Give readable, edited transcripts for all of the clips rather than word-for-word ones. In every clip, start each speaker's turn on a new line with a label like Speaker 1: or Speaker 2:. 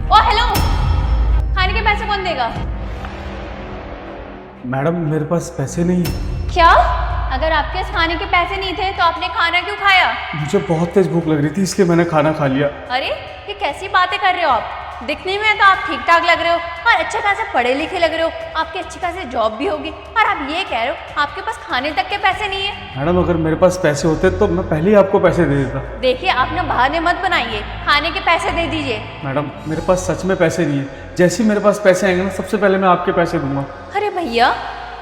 Speaker 1: ओ hello, खाने के पैसे कौन देगा?
Speaker 2: मैडम मेरे पास पैसे नहीं है।
Speaker 1: क्या? अगर आपके पास खाने के पैसे नहीं थे तो आपने खाना क्यों खाया?
Speaker 2: मुझे बहुत तेज भूख लग रही थी इसलिए मैंने खाना खा लिया।
Speaker 1: अरे ये कैसी बातें कर रहे हो आप? दिखने में तो आप ठीक ठाक लग रहे हो और अच्छे खासे पढ़े लिखे लग रहे हो, आपकी अच्छी खासी जॉब भी होगी, और आप ये कह रहे हो आपके पास खाने तक के पैसे नहीं है।
Speaker 2: मैडम अगर मेरे पास पैसे होते तो मैं पहले ही आपको पैसे दे देता।
Speaker 1: देखिए आपने बहाने मत बनाइए, खाने के पैसे दे दीजिए।
Speaker 2: मैडम मेरे पास सच में पैसे नहीं है, जैसे ही मेरे पास पैसे आएंगे ना सबसे पहले मैं आपके पैसे दूंगा।
Speaker 1: अरे भैया,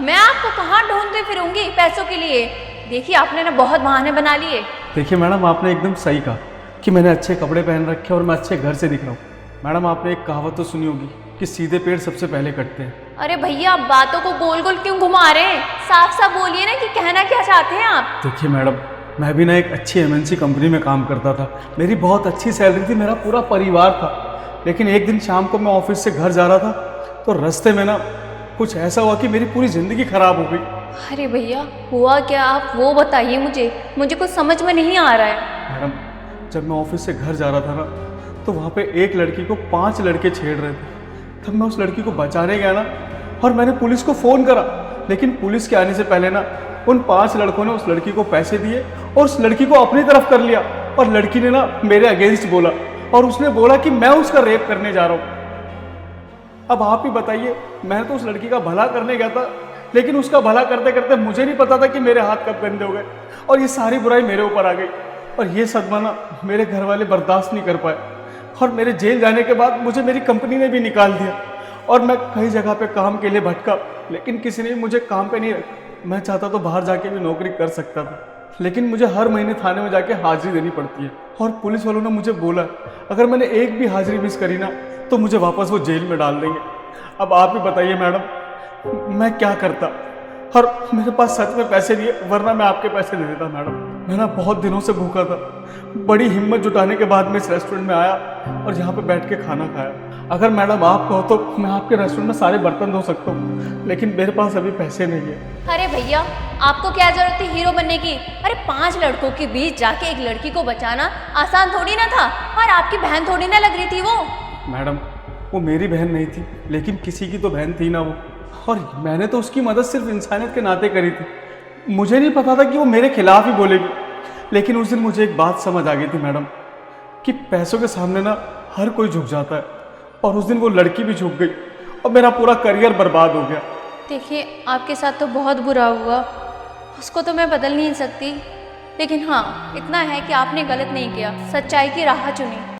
Speaker 1: मैं आपको कहाँ ढूंढती फिरूंगी पैसों के लिए? देखिए आपने ना बहुत बहाने बना लिए।
Speaker 2: देखिए मैडम आपने एकदम सही कहा कि मैंने अच्छे कपड़े पहन रखे और मैं अच्छे घर से दिख रहा हूँ। मैडम आपने एक कहावत तो सुनी होगी कि सीधे पेड़ सबसे पहले कटते हैं।
Speaker 1: अरे भैया, आप बातों को गोल गोल क्यों घुमा रहे हैं? साफ साफ बोलिए ना कि कहना क्या चाहते हैं आप।
Speaker 2: देखिए मैडम, मैं भी ना एक अच्छी एमएनसी कंपनी में काम करता था, मेरी बहुत अच्छी सैलरी थी, मेरा पूरा परिवार था। लेकिन एक दिन शाम को मैं ऑफिस से घर जा रहा था तो रास्ते में ना कुछ ऐसा हुआ कि मेरी पूरी ज़िंदगी खराब हो गई।
Speaker 1: अरे भैया, हुआ क्या? आप वो बताइए मुझे कुछ समझ में नहीं आ रहा है।
Speaker 2: मैडम जब मैं ऑफिस से घर जा रहा था ना तो वहाँ पे एक लड़की को 5 लड़के छेड़ रहे थे। तब मैं उस लड़की को बचाने गया ना और मैंने पुलिस को फ़ोन करा, लेकिन पुलिस के आने से पहले ना उन 5 लड़कों ने उस लड़की को पैसे दिए और उस लड़की को अपनी तरफ कर लिया। और लड़की ने ना मेरे अगेंस्ट बोला और उसने बोला कि मैं उसका रेप करने जा रहा हूँ। अब आप ही बताइए, मैंने तो उस लड़की का भला करने गया था, लेकिन उसका भला करते करते मुझे नहीं पता था कि मेरे हाथ कब गंदे हो गए और ये सारी बुराई मेरे ऊपर आ गई। और ये सदमा ना मेरे घर वाले बर्दाश्त नहीं कर पाए और मेरे जेल जाने के बाद मुझे मेरी कंपनी ने भी निकाल दिया और मैं कई जगह पे काम के लिए भटका, लेकिन किसी ने भी मुझे काम पे नहीं रखा। मैं चाहता तो बाहर जाके भी नौकरी कर सकता था, लेकिन मुझे हर महीने थाने में जाके हाजिरी देनी पड़ती है और पुलिस वालों ने मुझे बोला अगर मैंने एक भी हाजिरी मिस करी ना तो मुझे वापस वो जेल में डाल देंगे। अब आप ही बताइए मैडम, मैं क्या करता? और मेरे पास सच में पैसे नहीं है, वरना मैं आपके पैसे दे देता। मैडम मैं ना बहुत दिनों से भूखा था, बड़ी हिम्मत जुटाने के बाद मैं इस रेस्टोरेंट में आया और यहाँ पे बैठ के खाना खाया। अगर मैडम आप कहो तो मैं आपके रेस्टोरेंट में सारे बर्तन धो सकता हूँ, लेकिन मेरे पास अभी पैसे नहीं है।
Speaker 1: अरे भैया, आपको क्या जरूरत थी हीरो बनने की? अरे 5 लड़कों के बीच जाके एक लड़की को बचाना आसान थोड़ी ना था, और आपकी बहन थोड़ी ना लग रही थी वो।
Speaker 2: मैडम वो मेरी बहन नहीं थी, लेकिन किसी की तो बहन थी ना वो, और मैंने तो उसकी मदद सिर्फ इंसानियत के नाते करी थी। मुझे नहीं पता था कि वो मेरे खिलाफ ही बोलेगी, लेकिन उस दिन मुझे एक बात समझ आ गई थी मैडम कि पैसों के सामने ना हर कोई झुक जाता है, और उस दिन वो लड़की भी झुक गई और मेरा पूरा करियर बर्बाद हो गया।
Speaker 1: देखिए आपके साथ तो बहुत बुरा हुआ, उसको तो मैं बदल नहीं सकती, लेकिन हाँ इतना है कि आपने गलत नहीं किया, सच्चाई की राह चुनी।